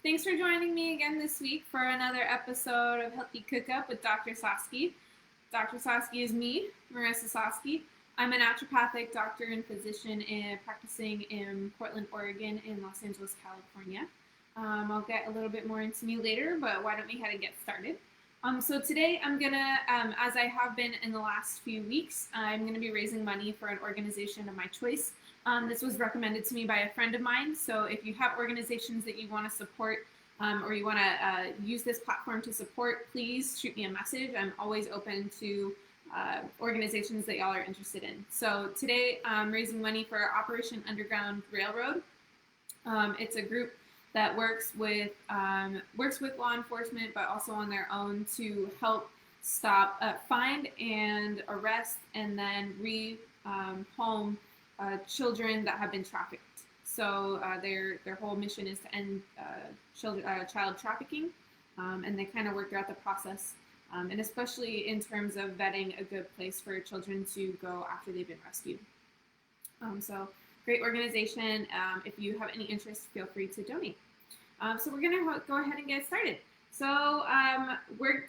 Thanks for joining me again this week for another episode of Healthy Cook Up with Dr. Soski. Dr. Soski is me, Marissa Soski. I'm a naturopathic doctor and physician practicing in Portland, Oregon, and Los Angeles, California. I'll get a little bit more into me later, but why don't we get started? So today I'm gonna, as I have been in the last few weeks, I'm gonna be raising money for an organization of my choice. This was recommended to me by a friend of mine, so if you have organizations that you want to support or you want to use this platform to support, please shoot me a message. I'm always open to organizations that y'all are interested in. So today I'm raising money for Operation Underground Railroad. It's a group that works with law enforcement, but also on their own to help stop, find and arrest, and then home children that have been trafficked. So their whole mission is to end child trafficking, and they kind of work throughout the process, and especially in terms of vetting a good place for children to go after they've been rescued. So great organization. If you have any interest, feel free to donate. So we're gonna go ahead and get started. So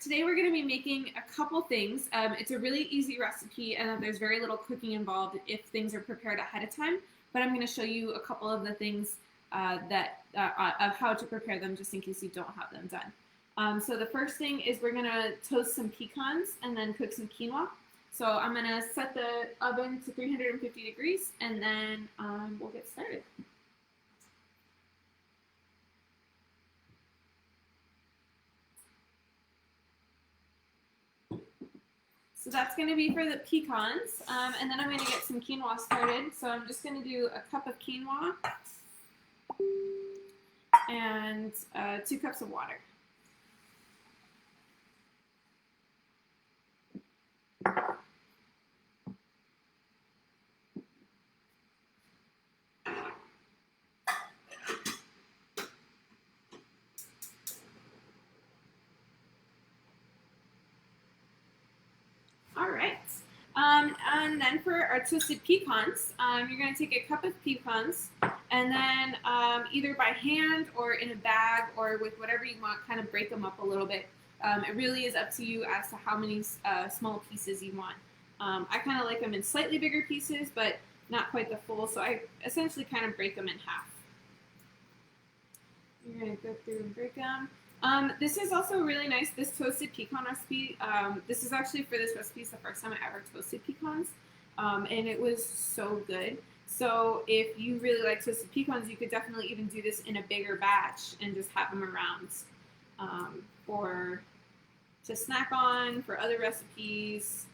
today we're going to be making a couple things. It's a really easy recipe, and there's very little cooking involved if things are prepared ahead of time. But I'm going to show you a couple of the things of how to prepare them, just in case you don't have them done. So the first thing is we're going to toast some pecans and then cook some quinoa. So I'm going to set the oven to 350 degrees, and then we'll get started. So that's going to be for the pecans, and then I'm going to get some quinoa started. So I'm just going to do a cup of quinoa and 2 cups of water. All right, and then for our toasted pecans, you're going to take a cup of pecans, and then either by hand or in a bag or with whatever you want, kind of break them up a little bit. It really is up to you as to how many small pieces you want. I kind of like them in slightly bigger pieces, but not quite the full, so I essentially kind of break them in half. You're going to go through and break them. This is also really nice, this toasted pecan recipe. This is actually, for this recipe, it's the first time I ever toasted pecans, and it was so good. So if you really like toasted pecans, you could definitely even do this in a bigger batch and just have them around to snack on, for other recipes.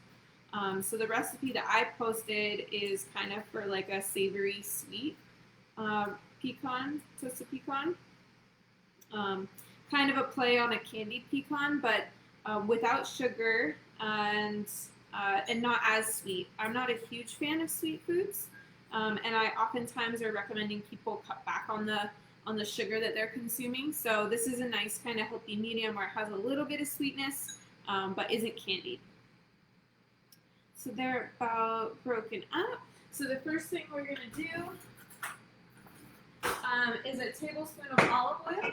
So the recipe that I posted is kind of for like a savory sweet pecan, toasted pecan. Kind of a play on a candied pecan, but without sugar and not as sweet. I'm not a huge fan of sweet foods, and I oftentimes are recommending people cut back on the sugar that they're consuming. So this is a nice kind of healthy medium where it has a little bit of sweetness, but isn't candied. So they're about broken up. So the first thing we're going to do is a tablespoon of olive oil.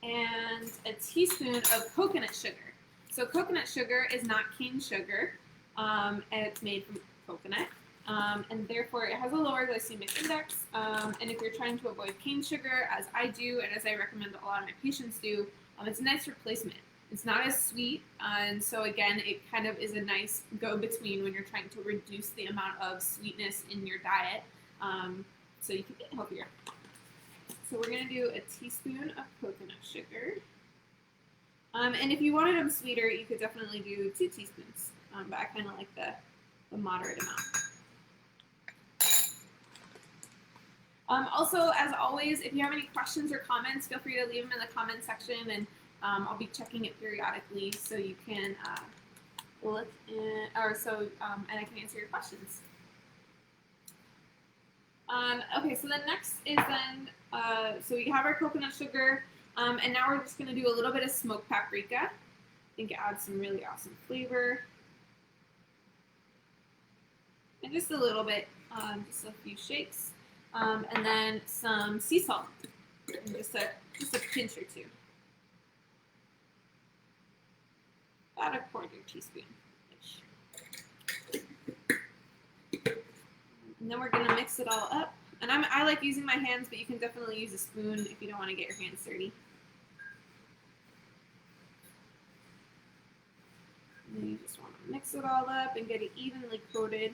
And a teaspoon of coconut sugar. So coconut sugar is not cane sugar, and it's made from coconut, and therefore it has a lower glycemic index. And if you're trying to avoid cane sugar, as I do, and as I recommend a lot of my patients do, it's a nice replacement. It's not as sweet, and so again, it kind of is a nice go-between when you're trying to reduce the amount of sweetness in your diet, so you can get healthier. So we're going to do a teaspoon of coconut sugar. And if you wanted them sweeter, you could definitely do 2 teaspoons. But I kind of like the moderate amount. Also, as always, if you have any questions or comments, feel free to leave them in the comment section, and I'll be checking it periodically so you can look in, and I can answer your questions. Okay, so then next is then, so we have our coconut sugar, and now we're just going to do a little bit of smoked paprika. I think it adds some really awesome flavor. And just a little bit, just a few shakes. And then some sea salt, and just a pinch or two. About a quarter teaspoon-ish. And then we're going to mix it all up. And I like using my hands, but you can definitely use a spoon if you don't want to get your hands dirty. And then you just want to mix it all up and get it evenly coated.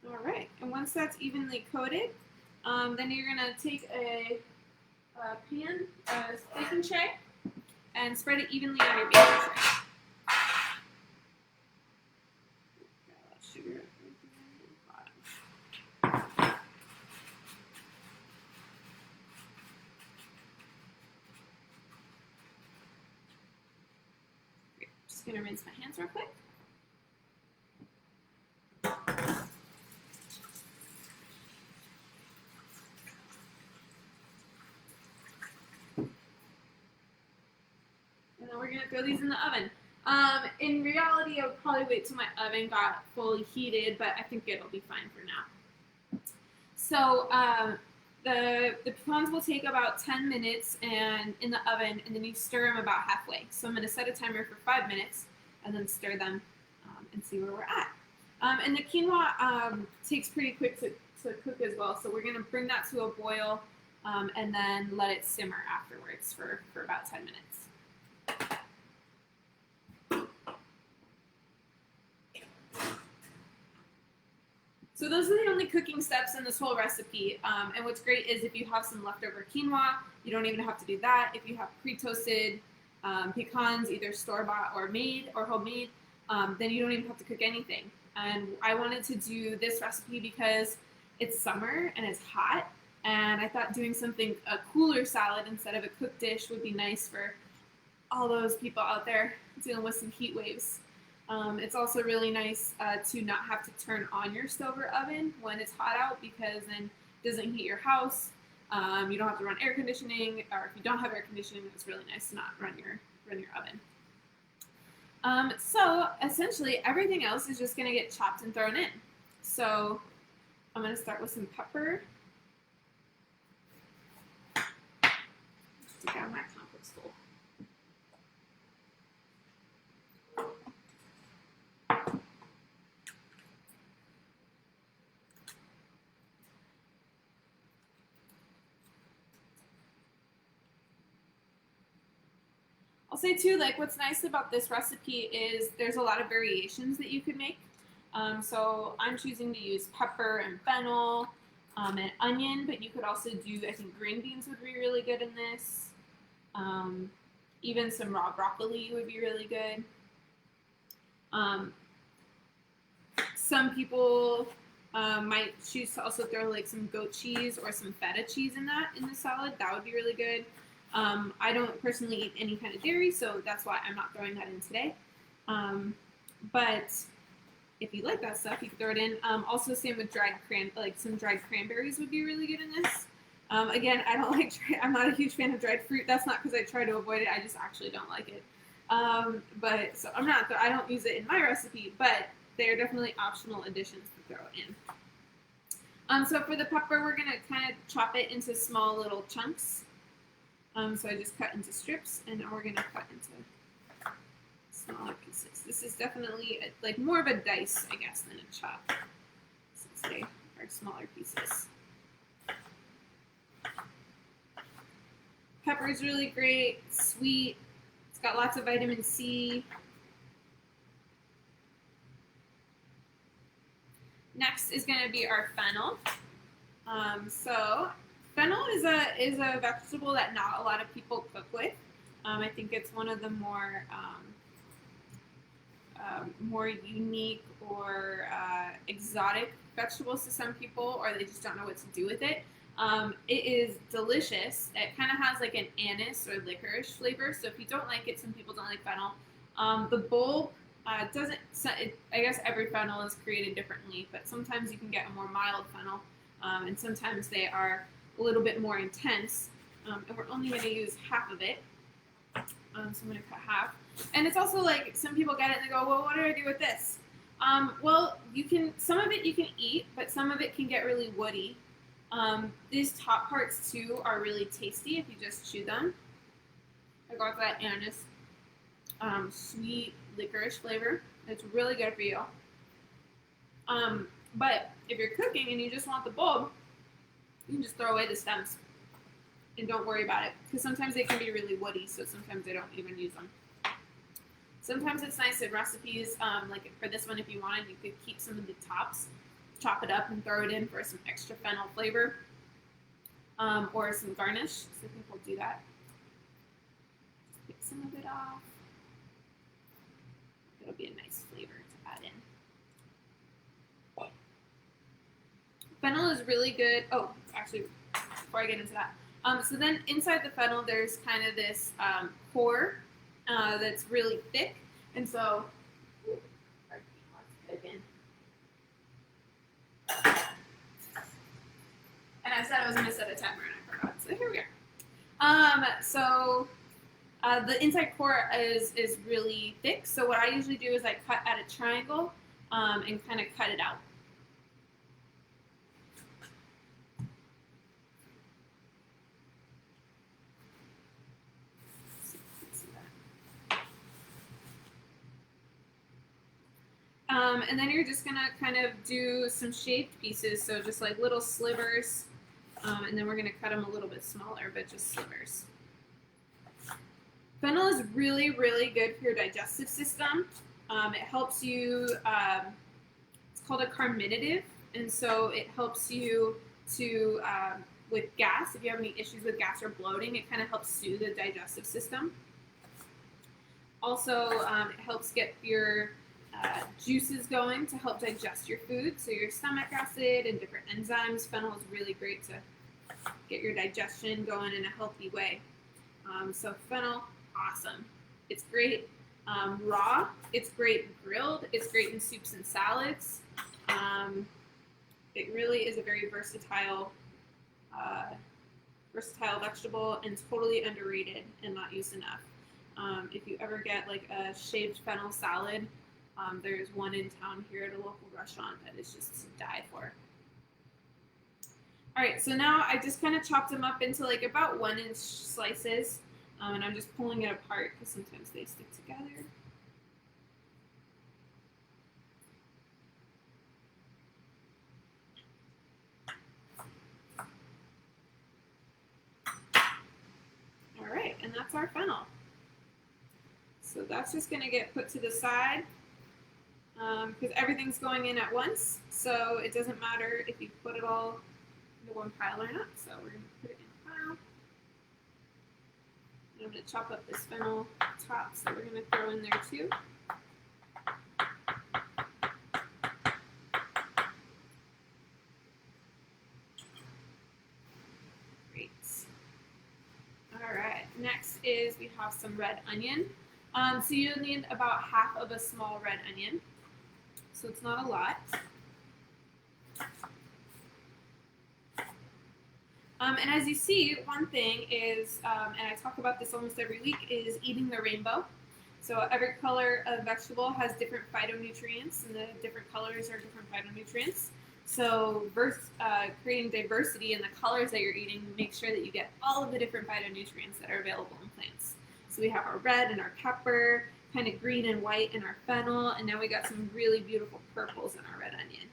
All right, and once that's evenly coated, then you're gonna take a baking tray, and spread it evenly on your baking tray. Sugar. Great. Just gonna rinse my hands real quick. And then we're going to throw these in the oven. In reality, I would probably wait till my oven got fully heated, but I think it'll be fine for now. So the pecans will take about 10 minutes in the oven, and then you stir them about halfway. So I'm going to set a timer for 5 minutes and then stir them and see where we're at. And the quinoa takes pretty quick to cook as well, so we're going to bring that to a boil and then let it simmer afterwards for about 10 minutes. So those are the only cooking steps in this whole recipe. And what's great is if you have some leftover quinoa, you don't even have to do that. If you have pre-toasted pecans, either store-bought or made or homemade, then you don't even have to cook anything. And I wanted to do this recipe because it's summer and it's hot, and I thought doing a cooler salad instead of a cooked dish would be nice for all those people out there dealing with some heat waves. It's also really nice to not have to turn on your stove or oven when it's hot out, because then it doesn't heat your house. You don't have to run air conditioning, or if you don't have air conditioning, it's really nice to not run your oven. So essentially everything else is just going to get chopped and thrown in. So I'm going to start with some pepper. Take out my compost bowl. I'll say too, like, what's nice about this recipe is there's a lot of variations that you could make. So I'm choosing to use pepper and fennel and onion, but you could also do, I think green beans would be really good in this. Even some raw broccoli would be really good. Some people might choose to also throw like some goat cheese or some feta cheese in the salad. That would be really good. I don't personally eat any kind of dairy, so that's why I'm not throwing that in today. But if you like that stuff, you can throw it in. Also, same with some dried cranberries would be really good in this. Again, I'm not a huge fan of dried fruit. That's not because I try to avoid it. I just actually don't like it. So I don't use it in my recipe, but they are definitely optional additions to throw in. So for the pepper, we're going to kind of chop it into small little chunks. So I just cut into strips, and now we're going to cut into smaller pieces. This is definitely like more of a dice, I guess, than a chop, since they are smaller pieces. Pepper is really great, sweet. It's got lots of vitamin C. Next is going to be our fennel. So fennel is a vegetable that not a lot of people cook with. I think it's one of the more unique or exotic vegetables to some people, or they just don't know what to do with it. It is delicious. It kind of has like an anise or licorice flavor. So if you don't like it, some people don't like fennel. The bulb doesn't. I guess every fennel is created differently, but sometimes you can get a more mild fennel, and sometimes they are a little bit more intense. And we're only going to use half of it. So I'm going to cut half. And it's also like some people get it and they go, well, what do I do with this? Well, some of it you can eat, but some of it can get really woody. These top parts too are really tasty if you just chew them. I got that anise, sweet licorice flavor. It's really good for you. But if you're cooking and you just want the bulb, you can just throw away the stems and don't worry about it, because sometimes they can be really woody, so sometimes I don't even use them. Sometimes it's nice in recipes, like for this one, if you wanted, you could keep some of the tops, chop it up and throw it in for some extra fennel flavor, or some garnish. So I think we'll do that. Just pick some of it off. It'll be a nice flavor to add in. Fennel is really good. Oh, actually, before I get into that. So then inside the fennel, there's kind of this core that's really thick. And so, and I said I was going to set a timer and I forgot. So here we are. The inside core is really thick. So what I usually do is I cut at a triangle and kind of cut it out. And then you're just going to kind of do some shaped pieces, so just like little slivers, and then we're going to cut them a little bit smaller, but just slivers. Fennel is really, really good for your digestive system. It helps you, it's called a carminative, and so it helps you to, with gas, if you have any issues with gas or bloating, it kind of helps soothe the digestive system. Also, it helps get your juices going to help digest your food, so your stomach acid and different enzymes. Fennel is really great to get your digestion going in a healthy way. So fennel, awesome. It's great raw. It's great grilled. It's great in soups and salads. It really is a very versatile vegetable and totally underrated and not used enough. If you ever get like a shaved fennel salad, there's one in town here at a local restaurant that is just to die for. Alright, so now I just kind of chopped them up into like about 1-inch slices, and I'm just pulling it apart because sometimes they stick together. Alright, and that's our fennel. So that's just going to get put to the side. Because everything's going in at once, so it doesn't matter if you put it all into one pile or not. So we're going to put it in a pile. And I'm going to chop up this fennel tops that we're going to throw in there too. Great. Alright, next is we have some red onion. So you'll need about half of a small red onion. So it's not a lot. And as you see, one thing is, and I talk about this almost every week, is eating the rainbow. So every color of vegetable has different phytonutrients, and the different colors are different phytonutrients. So creating diversity in the colors that you're eating, make sure that you get all of the different phytonutrients that are available in plants. So we have our red and our pepper, kind of green and white in our fennel, and now we got some really beautiful purples in our red onion.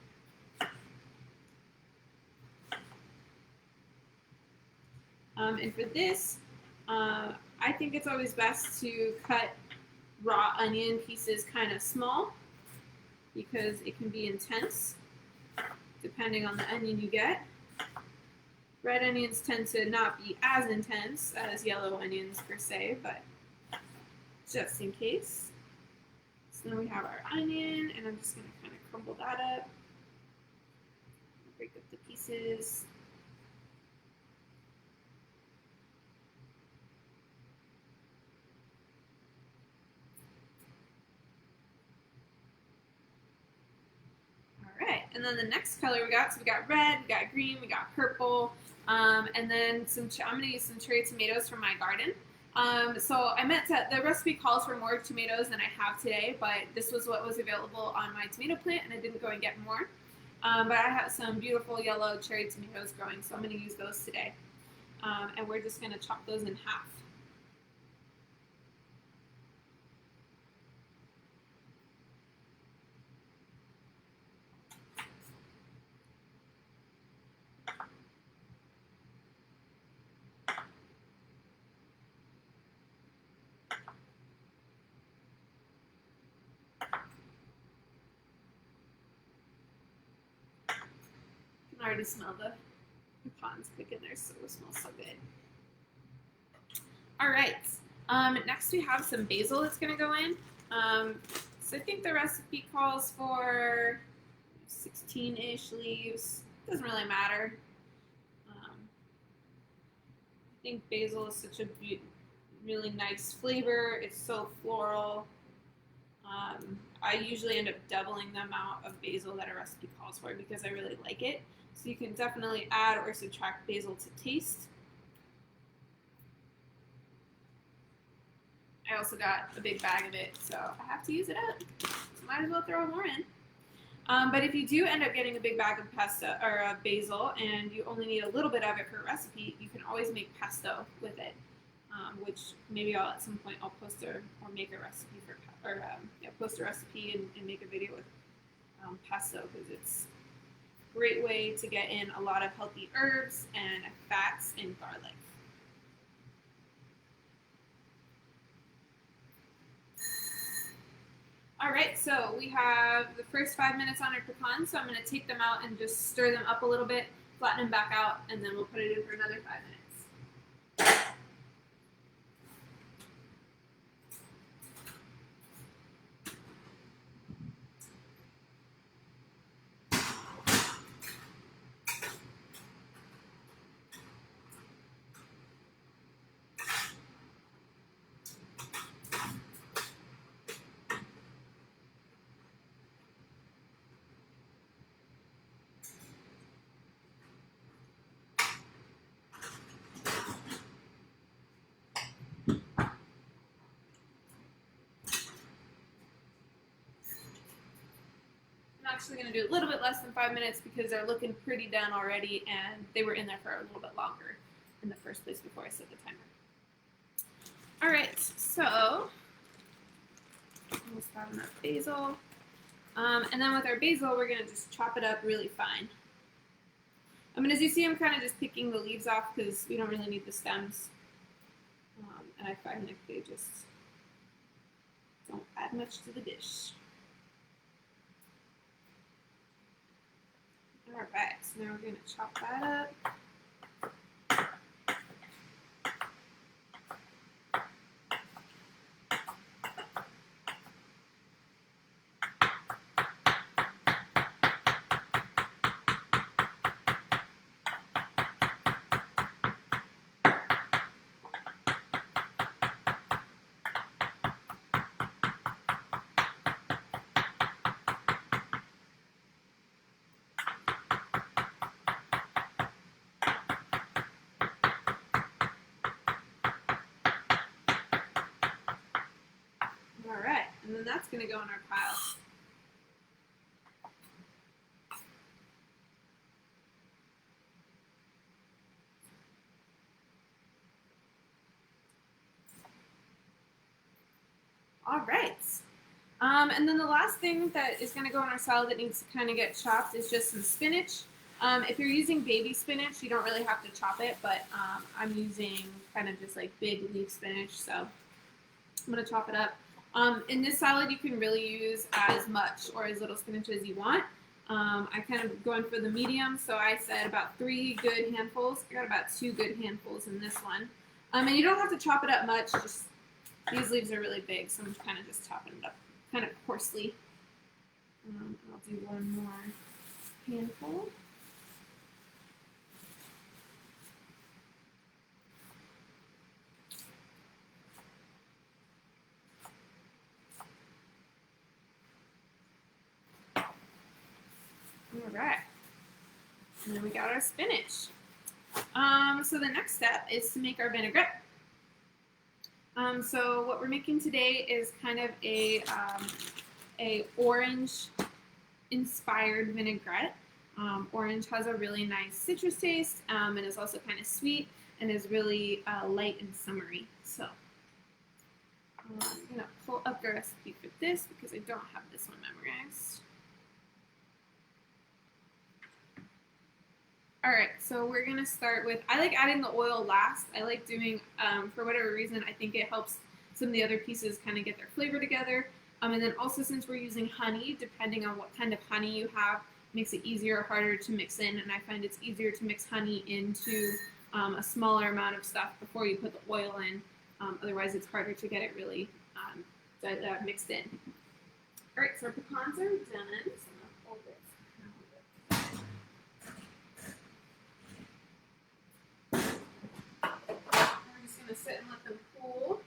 And for this, I think it's always best to cut raw onion pieces kind of small because it can be intense depending on the onion you get. Red onions tend to not be as intense as yellow onions per se, but just in case. So then we have our onion, and I'm just going to kind of crumble that up. Break up the pieces. All right, and then the next color we got, so we got red, we got green, we got purple, and then I'm going to use some cherry tomatoes from my garden. So I meant to, the recipe calls for more tomatoes than I have today, but this was what was available on my tomato plant, and I didn't go and get more. But I have some beautiful yellow cherry tomatoes growing, so I'm going to use those today. And we're just going to chop those in half. I already smell the pecans cooking there, so it smells so good. All right, next we have some basil that's going to go in. So I think the recipe calls for 16-ish leaves. Doesn't really matter. I think basil is such a really nice flavor. It's so floral. I usually end up doubling the amount of basil that a recipe calls for because I really like it. So you can definitely add or subtract basil to taste. I also got a big bag of it, so I have to use it up. So might as well throw more in. But if you do end up getting a big bag of pesto or basil and you only need a little bit of it for a recipe, you can always make pesto with it, which maybe at some point I'll post or make a recipe for post a recipe and make a video with pesto because it's a great way to get in a lot of healthy herbs and fats and garlic. All right, so we have the first 5 minutes on our pecans, so I'm going to take them out and just stir them up a little bit, flatten them back out, and then we'll put it in for another 5 minutes. I'm actually going to do a little bit less than 5 minutes because they're looking pretty done already, and they were in there for a little bit longer in the first place before I set the timer. All right, so almost got enough basil. And then with our basil, we're going to just chop it up really fine. As you see, I'm kind of just picking the leaves off because we don't really need the stems. And I find like they just don't add much to the dish. All right, so now we're going to chop that up. Alright, and then that's going to go in our pile. Alright, and then the last thing that is going to go in our salad that needs to kind of get chopped is just some spinach. If you're using baby spinach, you don't really have to chop it, but I'm using kind of just like big leaf spinach, so I'm going to chop it up. In this salad, you can really use as much or as little spinach as you want. I kind of going for the medium, so I said about 3 good handfuls. I got about 2 good handfuls in this one. And you don't have to chop it up much, just These leaves are really big, so I'm kind of just chopping it up kind of coarsely. I'll do one more handful. All right. And then we got our spinach. So the next step is to make our vinaigrette. So what we're making today is kind of a orange inspired vinaigrette. Orange has a really nice citrus taste and is also kind of sweet and is really light and summery. So I'm going to pull up the recipe for this because I don't have this one memorized. Alright, so we're going to start with, I like adding the oil last. I like doing, for whatever reason, I think it helps some of the other pieces kind of get their flavor together. And then also since we're using honey, depending on what kind of honey you have, makes it easier or harder to mix in. And I find it's easier to mix honey into a smaller amount of stuff before you put the oil in. Otherwise, it's harder to get it really mixed in. Alright, so our pecans are done. So sit and let them cool.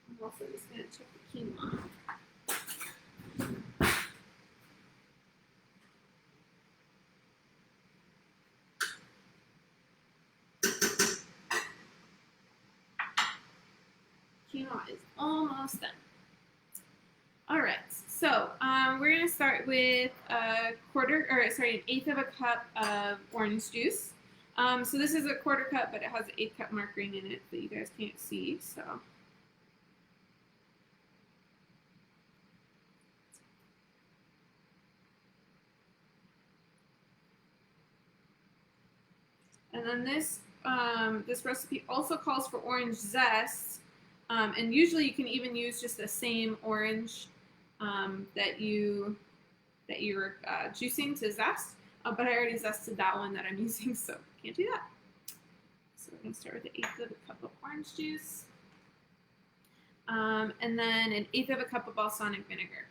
I'm also just going to check the quinoa. Quinoa is almost done. Alright, so we're going to start with an eighth of a cup of orange juice. So this is a quarter cup, but it has an 1/8 cup marking in it that you guys can't see. So and then this recipe also calls for orange zest, and usually you can even use just the same orange that you're juicing to zest, but I already zested that one that I'm using, so can't do that. So we're going to start with 1/8 of a cup of orange juice, and then 1/8 of a cup of balsamic vinegar.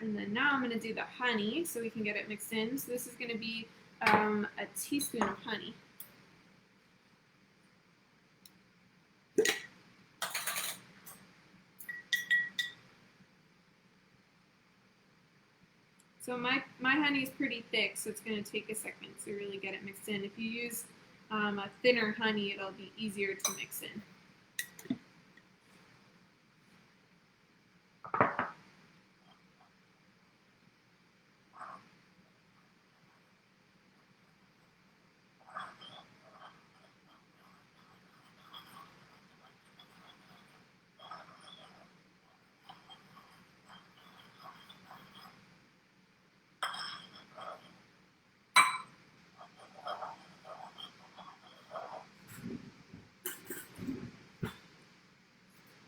And then now I'm going to do the honey so we can get it mixed in. So this is going to be a teaspoon of honey. So my honey is pretty thick, so it's going to take a second to really get it mixed in. If you use a thinner honey, it'll be easier to mix in.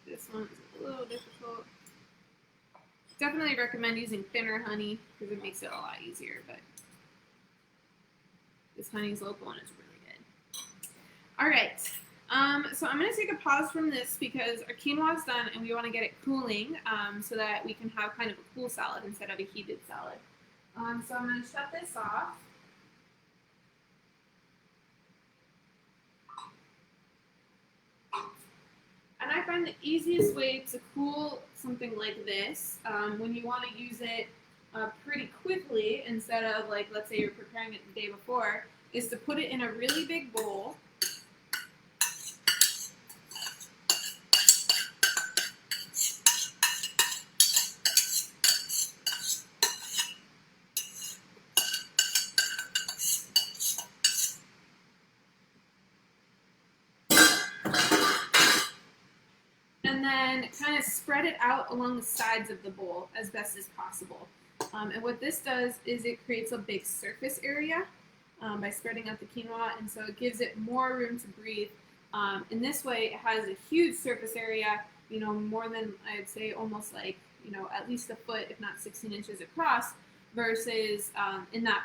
This one is a little difficult. Definitely recommend using thinner honey because it makes it a lot easier, but this honey's local and it's really good. All right, so I'm going to take a pause from this because our quinoa is done and we want to get it cooling so that we can have kind of a cool salad instead of a heated salad. So I'm going to shut this off. And I find the easiest way to cool something like this, when you want to use it pretty quickly instead of, like, let's say you're preparing it the day before, is to put it in a really big bowl. And then kind of spread it out along the sides of the bowl as best as possible. And what this does is it creates a big surface area by spreading out the quinoa, and so it gives it more room to breathe. In this way, it has a huge surface area, more than, I'd say, almost like, at least a foot, if not 16 inches across, versus in that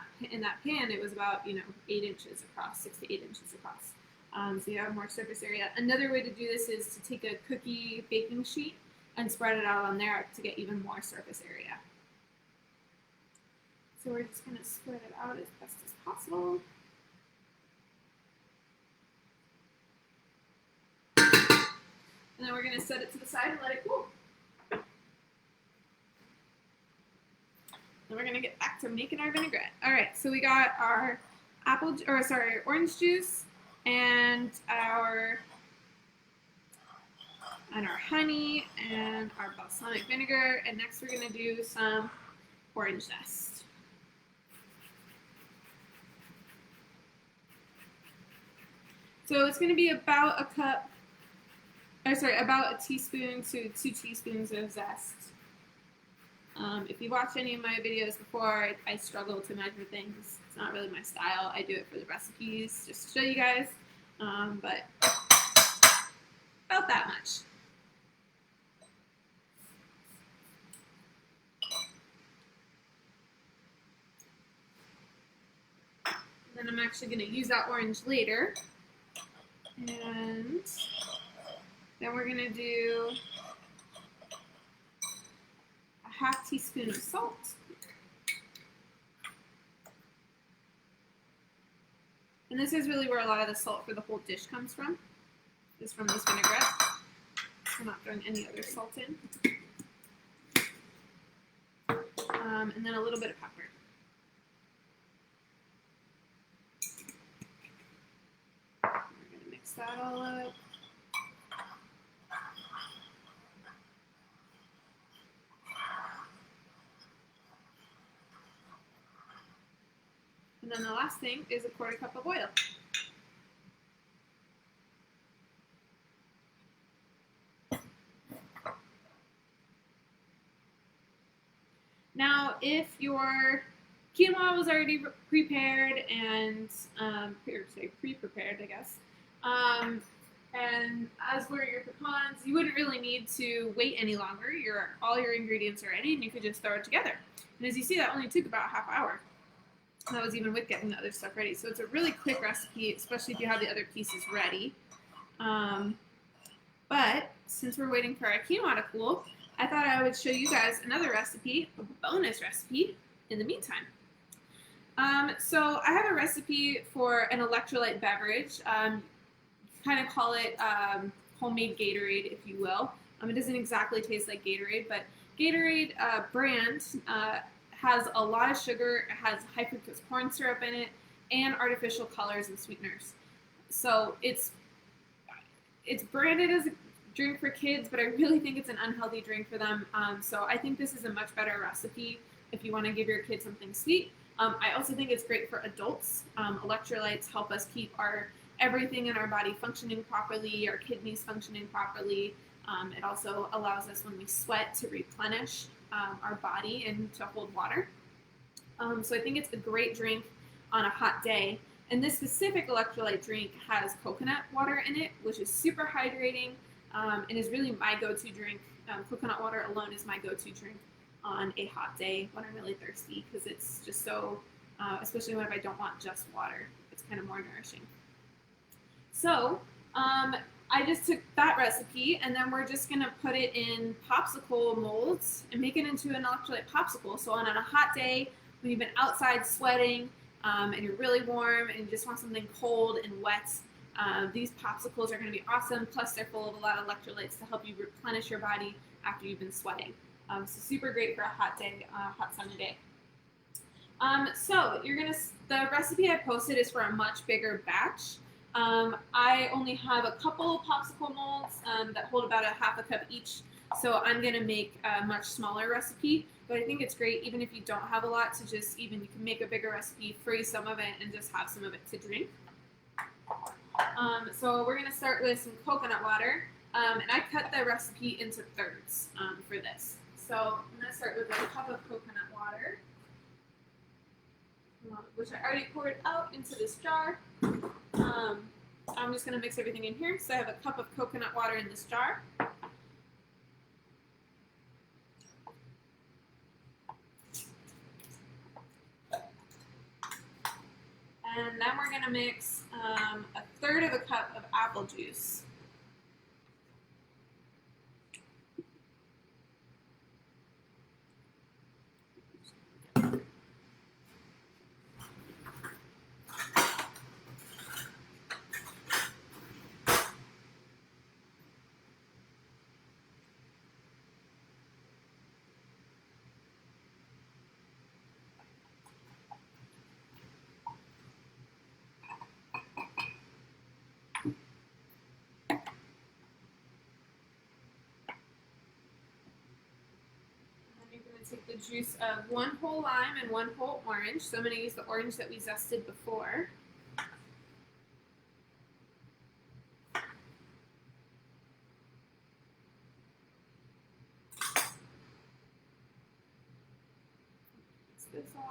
pan, it was about, 8 inches across, 6 to 8 inches across. So you have more surface area. Another way to do this is to take a cookie baking sheet and spread it out on there to get even more surface area. So we're just going to spread it out as best as possible. And then we're going to set it to the side and let it cool. Then we're going to get back to making our vinaigrette. All right, so we got our orange juice and our honey and our balsamic vinegar, and next we're going to do some orange zest. So it's going to be about about a teaspoon to 2 teaspoons of zest. If you watched any of my videos before, I struggle to measure things. It's not really my style. I do it for the recipes, just to show you guys, but about that much. Then I'm actually going to use that orange later. And then we're going to do a half teaspoon of salt. And this is really where a lot of the salt for the whole dish comes from, is from this vinaigrette. I'm not throwing any other salt in. And then a little bit of pepper. We're going to mix that all up. And then the last thing is a 1/4 cup of oil. Now, if your quinoa was already prepared and pre-prepared, I guess, and as were your pecans, you wouldn't really need to wait any longer. All your ingredients are ready, and you could just throw it together. And as you see, that only took about a half hour. That was even with getting the other stuff ready. So it's a really quick recipe, especially if you have the other pieces ready. But since we're waiting for our quinoa to cool, I thought I would show you guys another recipe, a bonus recipe, in the meantime. So I have a recipe for an electrolyte beverage. Kind of call it homemade Gatorade, if you will. It doesn't exactly taste like Gatorade, but Gatorade brand has a lot of sugar. It has high fructose corn syrup in it and artificial colors and sweeteners. So it's branded as a drink for kids, but I really think it's an unhealthy drink for them. So I think this is a much better recipe if you want to give your kids something sweet. I also think it's great for adults. Electrolytes help us keep everything in our body functioning properly, our kidneys functioning properly. It also allows us, when we sweat, to replenish our body and to hold water. So I think it's a great drink on a hot day. And this specific electrolyte drink has coconut water in it, which is super hydrating and is really my go-to drink. Coconut water alone is my go-to drink on a hot day when I'm really thirsty, because it's just so, especially when I don't want just water, it's kind of more nourishing. So I just took that recipe, and then we're just going to put it in popsicle molds and make it into an electrolyte popsicle. So on a hot day, when you've been outside sweating and you're really warm and you just want something cold and wet, these popsicles are going to be awesome. Plus, they're full of a lot of electrolytes to help you replenish your body after you've been sweating. So super great for a hot day, hot sunny day. So the recipe I posted is for a much bigger batch. I only have a couple of popsicle molds that hold about a half a cup each, so I'm going to make a much smaller recipe, but I think it's great even if you don't have a lot to you can make a bigger recipe, freeze some of it, and just have some of it to drink. So we're going to start with some coconut water, and I cut the recipe into thirds for this. So I'm going to start with a cup of coconut water. which I already poured out into this jar. I'm just going to mix everything in here. So I have a cup of coconut water in this jar. And then we're going to mix a third of a cup of apple juice. Take the juice of 1 whole lime and 1 whole orange. So I'm going to use the orange that we zested before. Mix this on.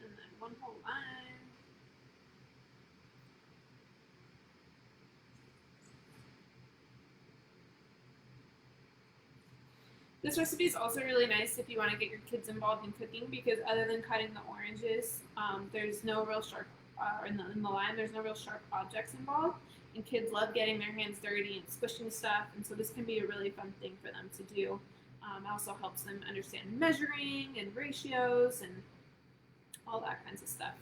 And then 1 whole lime. This recipe is also really nice if you want to get your kids involved in cooking, because other than cutting the oranges, there's no real sharp, in the lime, there's no real sharp objects involved, and kids love getting their hands dirty and squishing stuff, and so this can be a really fun thing for them to do. It also helps them understand measuring and ratios and all that kinds of stuff.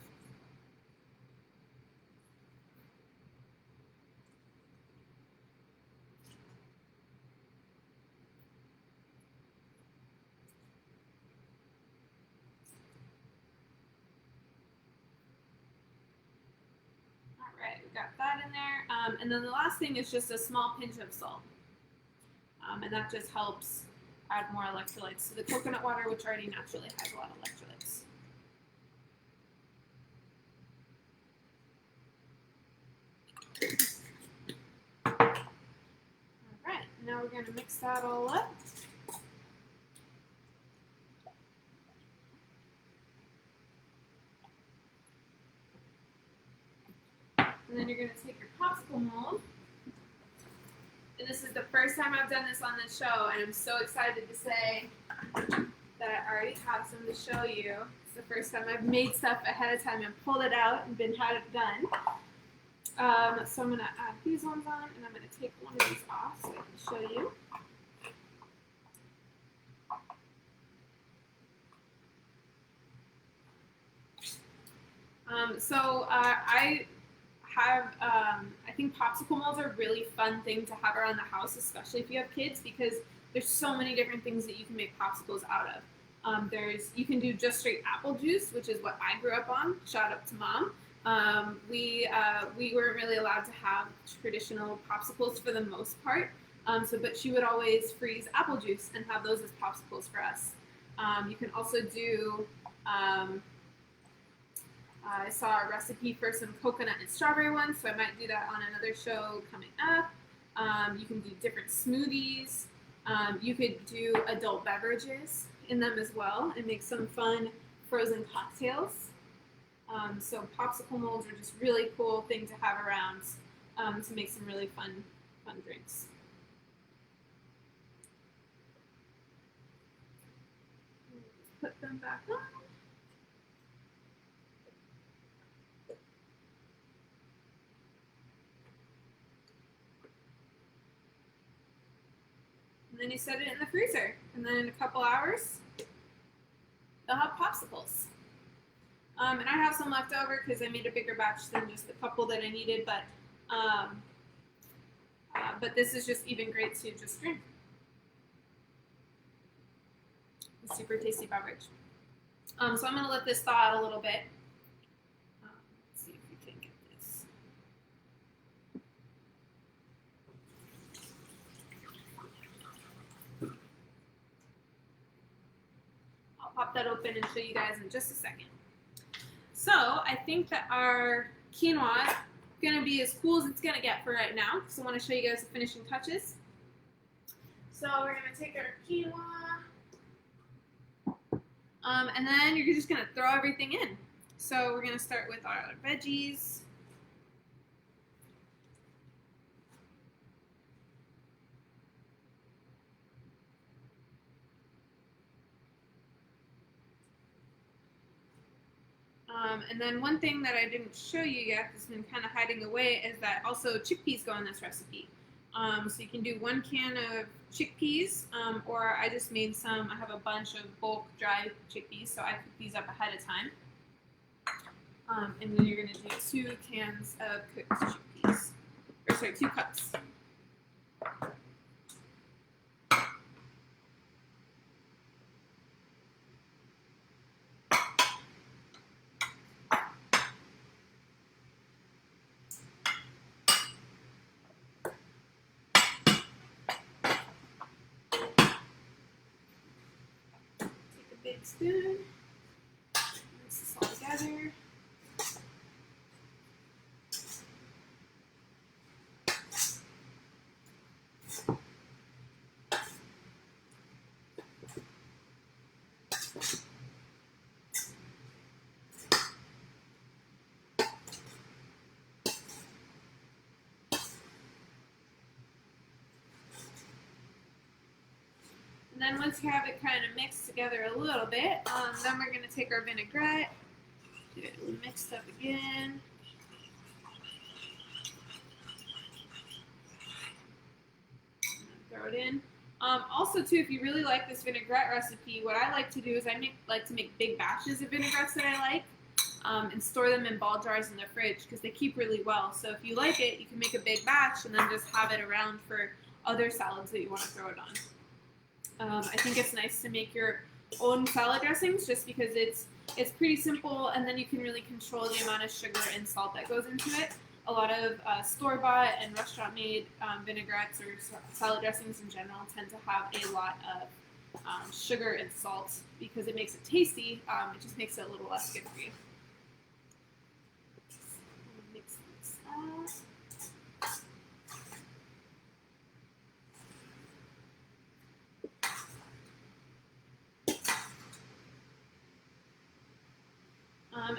Got that in there. And then the last thing is just a small pinch of salt. And that just helps add more electrolytes to the coconut water, which already naturally has a lot of electrolytes. All right, now we're going to mix that all up. And then you're going to take your popsicle mold. And this is the first time I've done this on the show, and I'm so excited to say that I already have some to show you. It's the first time I've made stuff ahead of time and pulled it out and had it done. So I'm going to add these ones on, and I'm going to take one of these off so I can show you. I think popsicle molds are a really fun thing to have around the house, especially if you have kids, because there's so many different things that you can make popsicles out of. You can do just straight apple juice, which is what I grew up on. Shout out to Mom. We weren't really allowed to have traditional popsicles for the most part, but she would always freeze apple juice and have those as popsicles for us. You can also do I saw a recipe for some coconut and strawberry ones, so I might do that on another show coming up. You can do different smoothies. You could do adult beverages in them as well and make some fun frozen cocktails. So popsicle molds are just really cool thing to have around to make some really fun drinks. Put them back on. And then you set it in the freezer, and then in a couple hours, they'll have popsicles. And I have some left over because I made a bigger batch than just the couple that I needed, but but this is just even great to just drink. A super tasty beverage. So I'm going to let this thaw out a little bit. Let's see if we can get this. I'll pop that open and show you guys in just a second. So I think that our quinoa is going to be as cool as it's going to get for right now. So I want to show you guys the finishing touches. So we're going to take our quinoa. And then you're just going to throw everything in. So we're going to start with our veggies. And then one thing that I didn't show you yet that's been kind of hiding away is that also chickpeas go in this recipe. So you can do 1 can of chickpeas, or I just made some. I have a bunch of bulk dry chickpeas, so I cook these up ahead of time. And then you're going to do 2 cans of cooked chickpeas. Or sorry, 2 cups. Big spoon, mix this all together. And then once you have it kind of mixed together a little bit, then we're going to take our vinaigrette, get it mixed up again. Throw it in. Also, too, if you really like this vinaigrette recipe, what I like to do is I like to make big batches of vinaigrettes that I like and store them in ball jars in the fridge because they keep really well. So if you like it, you can make a big batch and then just have it around for other salads that you want to throw it on. I think it's nice to make your own salad dressings just because it's pretty simple, and then you can really control the amount of sugar and salt that goes into it. A lot of store-bought and restaurant-made vinaigrettes or salad dressings in general tend to have a lot of sugar and salt because it makes it tasty. It just makes it a little less good for you. Mix this up.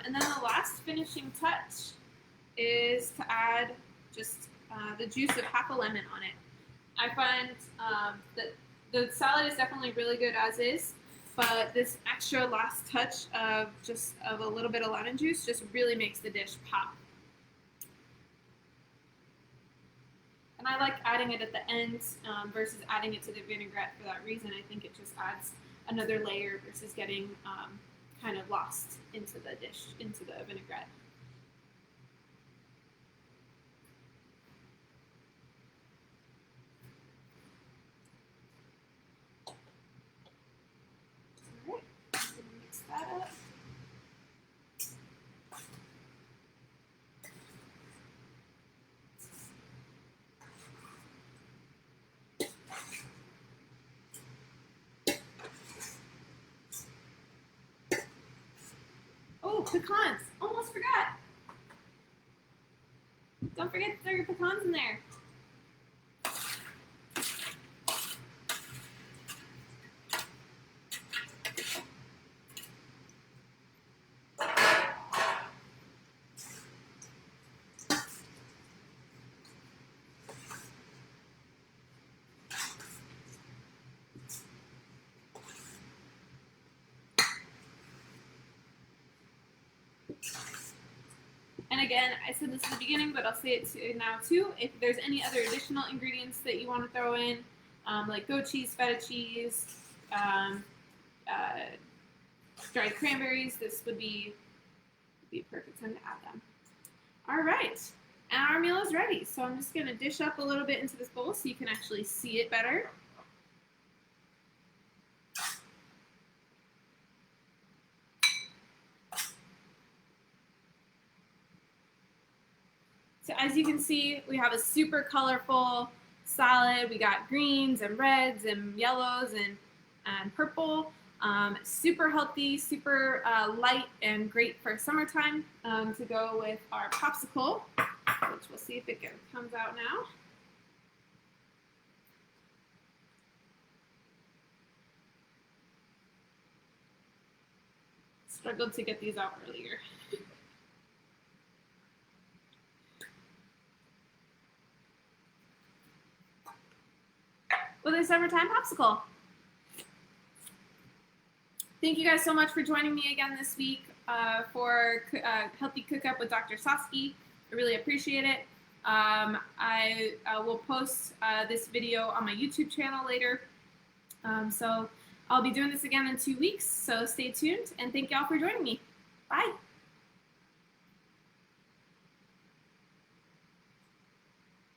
And then the last finishing touch is to add just the juice of half a lemon on it. I find that the salad is definitely really good as is, but this extra last touch of a little bit of lemon juice just really makes the dish pop. And I like adding it at the end versus adding it to the vinaigrette for that reason. I think it just adds another layer versus getting kind of lost into the dish, into the vinaigrette. All right, I'm going to mix that up. Oh, pecans! Almost forgot! Don't forget to throw your pecans in there. And again, I said this at the beginning, but I'll say it now too. If there's any other additional ingredients that you want to throw in, like goat cheese, feta cheese, dried cranberries, this would be a perfect time to add them. All right. And our meal is ready. So I'm just going to dish up a little bit into this bowl so you can actually see it better. So as you can see, we have a super colorful salad. We got greens and reds and yellows and purple. Super healthy, super light, and great for summertime to go with our popsicle, which we'll see if it comes out now. Struggled to get these out earlier. With a summertime popsicle. Thank you guys so much for joining me again this week for Healthy Cook Up with Dr. Soski. I really appreciate it. I will post this video on my YouTube channel later. So I'll be doing this again in 2 weeks, so stay tuned, and thank y'all for joining me. Bye.